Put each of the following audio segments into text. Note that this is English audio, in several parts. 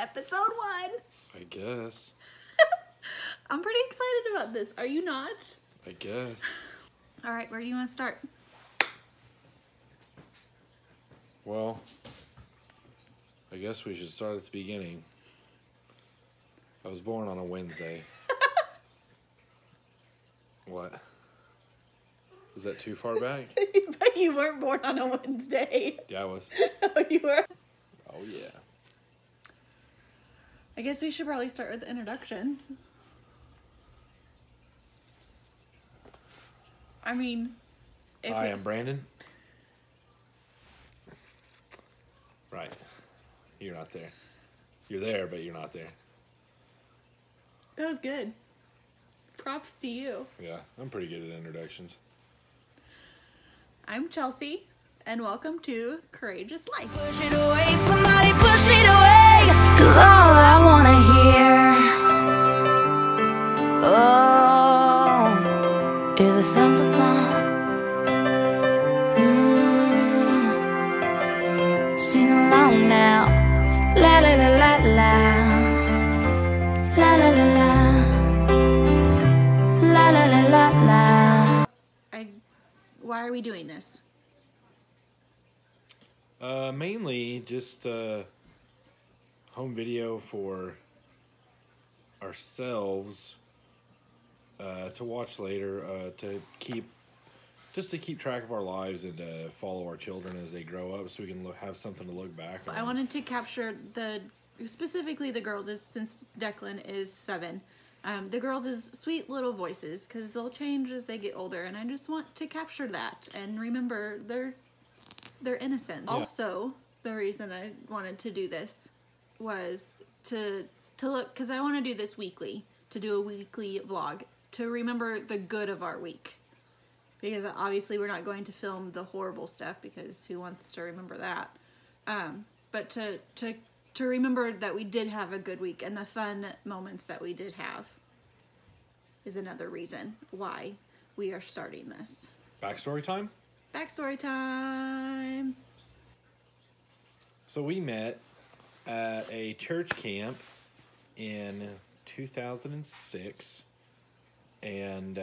Episode 1. I guess. I'm pretty excited about this. Are you not? I guess. All right, where do you want to start? Well, I guess we should start at the beginning. I was born on a Wednesday. What? Was that too far back? But you weren't born on a Wednesday. Yeah, I was. Oh, you were? Oh, yeah. I guess we should probably start with the introductions. I mean... Hi, I'm Brandon. Right. You're not there. You're there, but you're not there. That was good. Props to you. Yeah, I'm pretty good at introductions. I'm Chelsea, and welcome to Courageous Life. Push it away, somebody push it away, 'cause all I wanna hear, oh, is a simple song. Sing along now, la la la la la, la la la la, la la la la la. Why are we doing this? Mainly just home video for ourselves to watch later, to keep track of our lives and follow our children as they grow up, so we can have something to look back on. I wanted to capture specifically the girls, since Declan is 7. The girls' sweet little voices, because they'll change as they get older, and I just want to capture that and remember their innocence. Yeah. Also, the reason I wanted to do this was to look, because I want to do this weekly, to do a weekly vlog, to remember the good of our week. Because obviously we're not going to film the horrible stuff, because who wants to remember that? But to remember that we did have a good week, and the fun moments that we did have is another reason why we are starting this. Backstory time? Backstory time! So we met at a church camp in 2006, and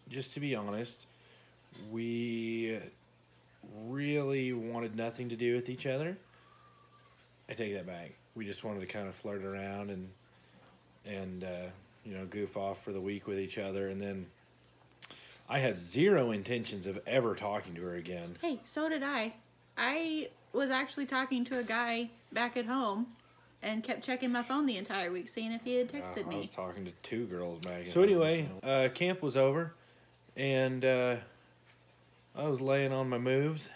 just to be honest, we really wanted nothing to do with each other. I take that back. We just wanted to kind of flirt around and you know, goof off for the week with each other. And then I had zero intentions of ever talking to her again. Hey, so did I. I was actually talking to a guy back at home and kept checking my phone the entire week, seeing if he had texted me. I was talking to 2 girls back at home. So anyway, camp was over, and I was laying on my moves.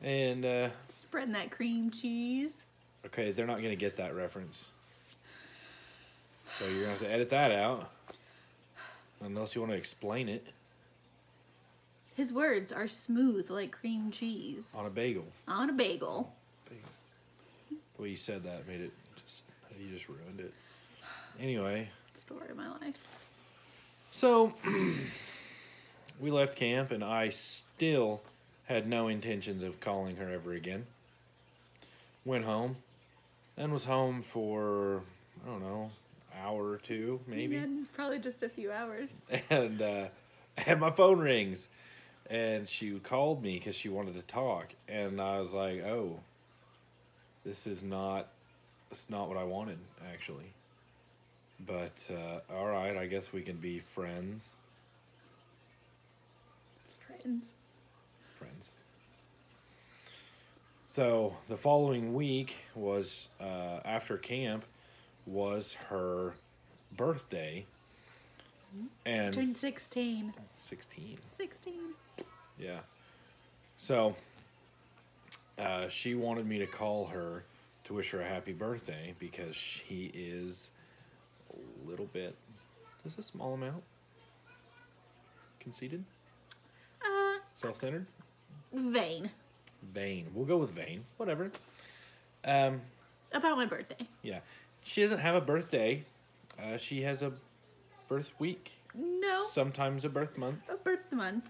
And spreading that cream cheese. Okay, they're not going to get that reference. So you're going to have to edit that out. Unless you want to explain it. His words are smooth like cream cheese. On a bagel. On a bagel. The way you said that made it just... You just ruined it. Anyway. Story of my life. So, we left camp, and I still had no intentions of calling her ever again. Went home, and was home for, I don't know, hour or 2, maybe. Yeah, probably just a few hours. And and my phone rings, and she called me because she wanted to talk, and I was like, oh, this is not what I wanted, actually. But all right, I guess we can be friends. Friends. So the following week was after camp was her birthday, and turned 16. 16. Yeah. So she wanted me to call her to wish her a happy birthday because she is a little bit, just a small amount, conceited, self-centered, vain. We'll go with vain. Whatever. About my birthday. Yeah. She doesn't have a birthday. She has a birth week. No. Sometimes a birth month. A birth month.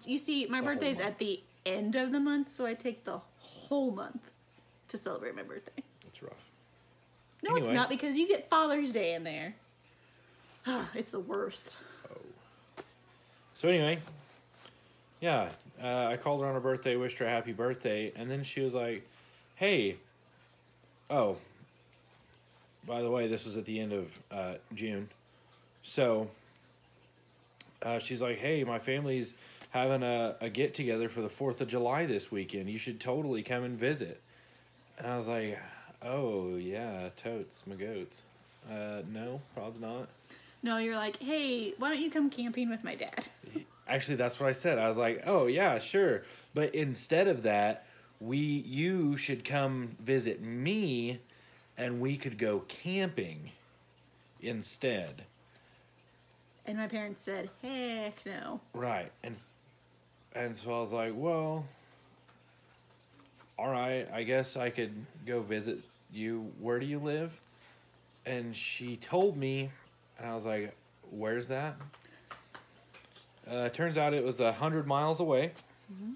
You see, my birthday's at the end of the month, so I take the whole month. to celebrate my birthday. It's rough. No, Anyway. it's not, because you get Father's Day in there. It's the worst. Oh. So anyway, yeah, I called her on her birthday, wished her a happy birthday, and then she was like, hey, oh, by the way, this was at the end of June. So she's like, hey, my family's having a get-together for the 4th of July this weekend. You should totally come and visit. And I was like, oh, yeah, totes, my goats. No, probably not. No, you're like, hey, why don't you come camping with my dad? Actually, that's what I said. I was like, oh, yeah, sure. But instead of that, you should come visit me, and we could go camping instead. And my parents said, heck no. Right. And so I was like, well, all right, I guess I could go visit you. Where do you live? And she told me, and I was like, where's that? Turns out it was 100 miles away. Mm-hmm.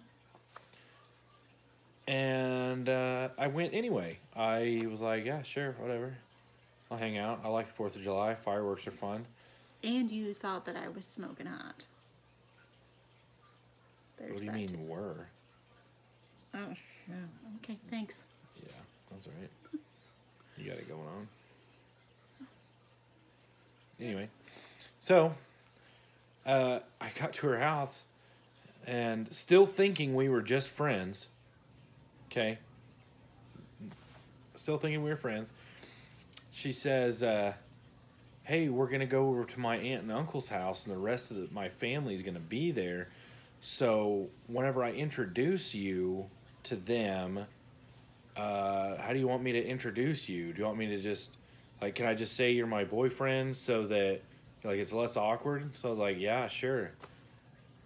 And I went anyway. I was like, yeah, sure, whatever. I'll hang out. I like the 4th of July. Fireworks are fun. And you thought that I was smoking hot. There's What do you that mean, too. were? Oh, yeah. Okay, thanks. Yeah, that's all right. You got it going on. Anyway, so I got to her house and still thinking we were just friends. Okay. Still thinking we were friends. She says, hey, we're going to go over to my aunt and uncle's house, and the rest of my family's going to be there. So whenever I introduce you to them, how do you want me to introduce you? Do you want me to just, like, can I just say you're my boyfriend so that, like, it's less awkward? So I was like, yeah, sure.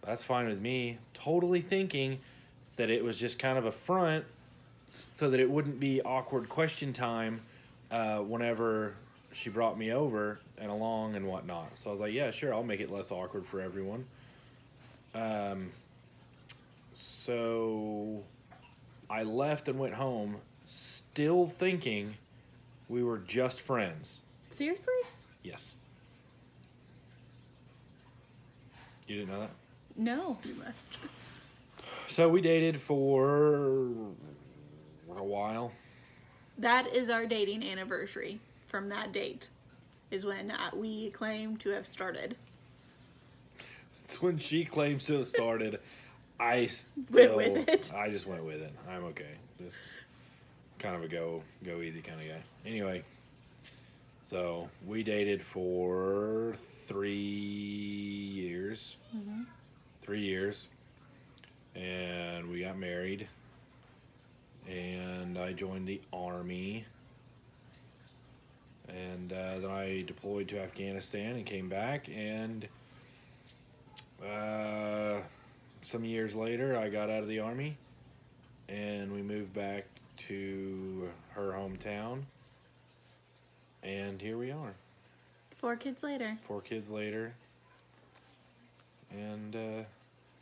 That's fine with me. Totally thinking that it was just kind of a front so that it wouldn't be awkward question time whenever she brought me over and along and whatnot. So I was like, yeah, sure, I'll make it less awkward for everyone. So I left and went home still thinking we were just friends. Seriously? Yes. You didn't know that? No. You must. So we dated for a while. That is our dating anniversary. From that date is when we claim to have started. It's when she claims to have started. I Went with it. I just went with it. I'm okay. Just kind of a go easy kind of guy. Anyway, so we dated for 3 years. Mm-hmm. 3 years. And we got married. And I joined the Army. And then I deployed to Afghanistan and came back. And some years later, I got out of the Army. And we moved back to her hometown. And here we are. 4 kids later. 4 kids later. And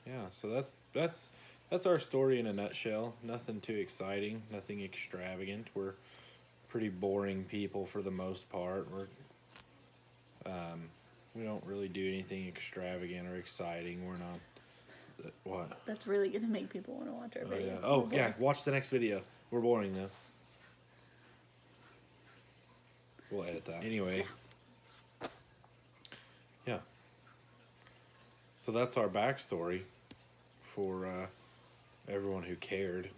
yeah, so that's our story in a nutshell. Nothing too exciting, nothing extravagant. We're pretty boring people for the most part. We don't really do anything extravagant or exciting. We're not. What? That's really gonna make people want to watch our video. Yeah. Oh yeah, watch the next video. We're boring though. We'll edit that anyway. Yeah. So that's our backstory for everyone who cared.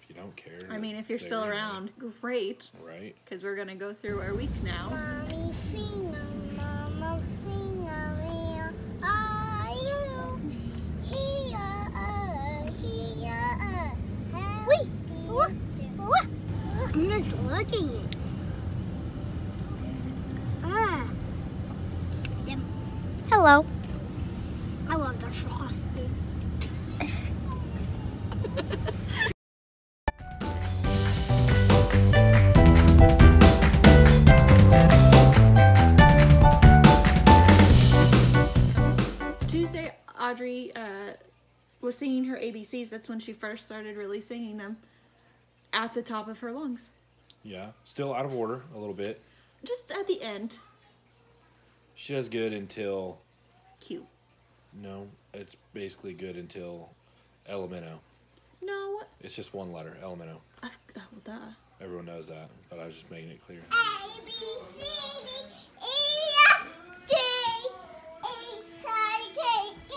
If you don't care, I mean, if you're stay still anyway. around, great. Right. Because we're gonna go through our week now. Mommy finger, mama finger, where are you? Here. Wait, what? I'm just looking at it. Yep. Hello. I love the frosting. Tuesday, Audrey was singing her ABCs. That's when she first started really singing them. at the top of her lungs. Yeah, still out of order a little bit. Just at the end. She does good until... Q. No, it's basically good until Elemento. No. It's just one letter, Elemento. Oh, duh. Everyone knows that, but I was just making it clear. A, B, C, D, E, F, G, H, I, J, K,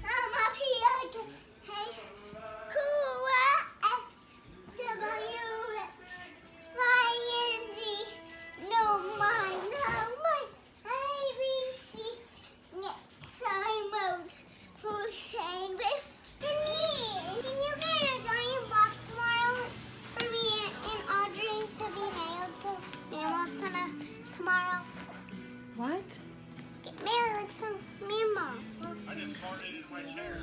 L, M, P, I, K, Q, R, S, W, X, Y, and Z. No, mine, A, B, C. Next time, mode. Who's saying this to me? Can you get a giant box tomorrow for me and Audrey to be mailed to Mama tomorrow? What? Get mailed to me and Mom. I just farted in my chair.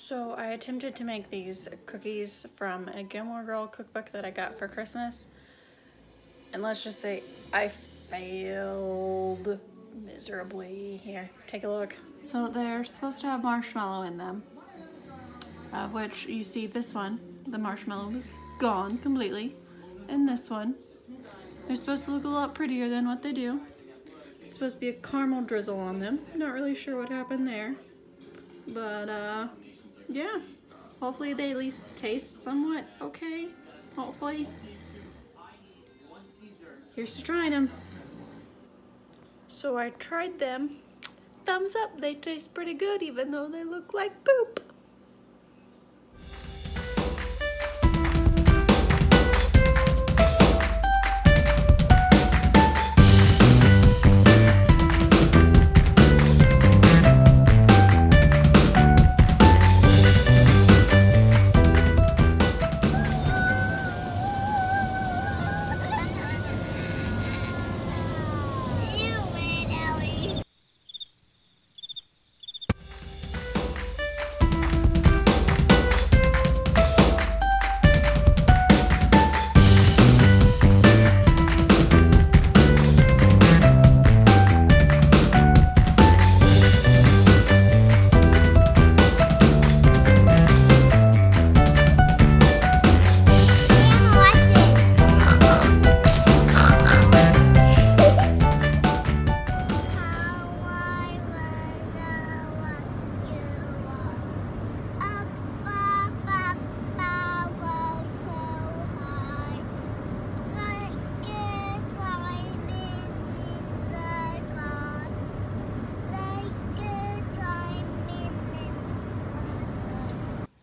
So I attempted to make these cookies from a Gilmore Girl cookbook that I got for Christmas. And let's just say I failed miserably. Here, take a look. So they're supposed to have marshmallow in them. Which you see this one, the marshmallow was gone completely. And this one, they're supposed to look a lot prettier than what they do. It's supposed to be a caramel drizzle on them. Not really sure what happened there. But yeah, hopefully they at least taste somewhat okay. Hopefully. Here's to trying them. So I tried them. Thumbs up, they taste pretty good even though they look like poop. You win, Ellie.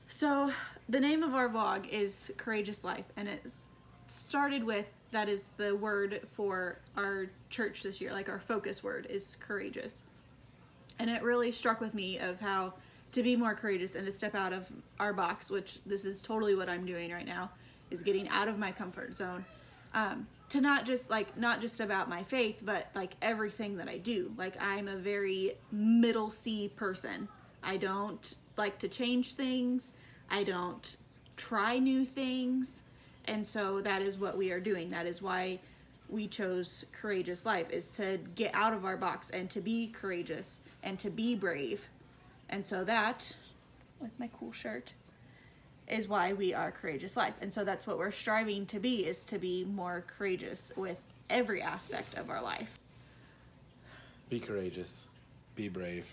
So the name of our vlog is Courageous Life, and it started with, that is the word for our church this year, like our focus word is courageous. And it really struck with me of how to be more courageous and to step out of our box, which this is totally what I'm doing right now, is getting out of my comfort zone to not just about my faith, but like everything that I do. Like, I'm a very middle C person. I don't like to change things. I don't try new things. And so that is what we are doing. That is why we chose Courageous Life, is to get out of our box and to be courageous and to be brave. And so that, with my cool shirt, is why we are Courageous Life. And so that's what we're striving to be, is to be more courageous with every aspect of our life. Be courageous. Be brave.